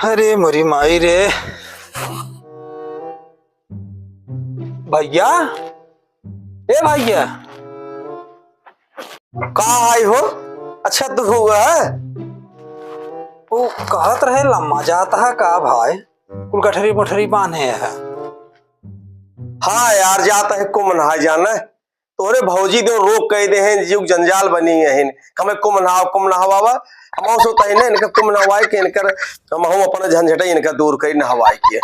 अरे मोरी माई रे भैया। ए भैया कहाँ आई हो? अच्छा तो हुआ है। वो कहत रहे लम्मा जाता है का भाई कुल गठरी मोठरी बांधे है। हाँ यार जाता है कुम नहा जाना। तोरे भौजी दो रोक कह दे हैं जुग जंजाल बनी है। हमें कुम नहवावा हम सोता है ना इनका कुम नहवाए के इनकर हम अपना झंझट इनका दूर कर नहवाए के।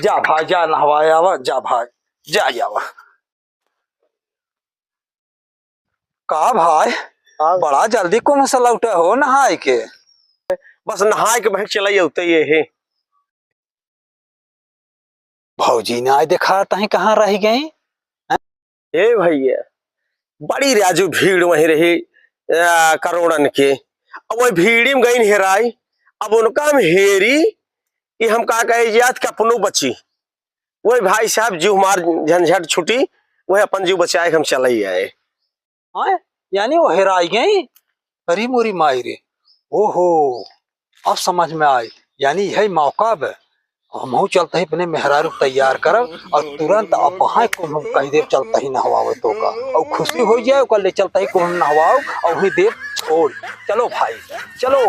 जा भाई जा नहवाए आवा जा भाई जा आवा। का भाई बड़ा जल्दी कुम से लौटे हो नहाए के। बस नहाए के बहक चलाई होते ये है। भौजी ने आज देखा तही कहाँ रह गई। ए भैया बड़ी राजू भीड़ वहीं रही करोड़न के। अब वही भीड़ी में गई हेराई। अब उनका हम हेरी कि हम का कहे याद के अपनों बची। वही भाई साहब जीव हमार झंझट छुटी वही अपन जीव बचाए हम चले आए। हाँ यानी वो हेराई गई। अरे मोरी माई रे ओहो अब समझ में आई। यानी यही मौका है हम चलते ही अपने मेहरारू तैयार करब और तुरंत अब को कहीं देर चलता ही नहवाओ तो का और खुशी हो जाए ले चलता ही को नहवाओ और वही देर छोड़। चलो भाई चलो।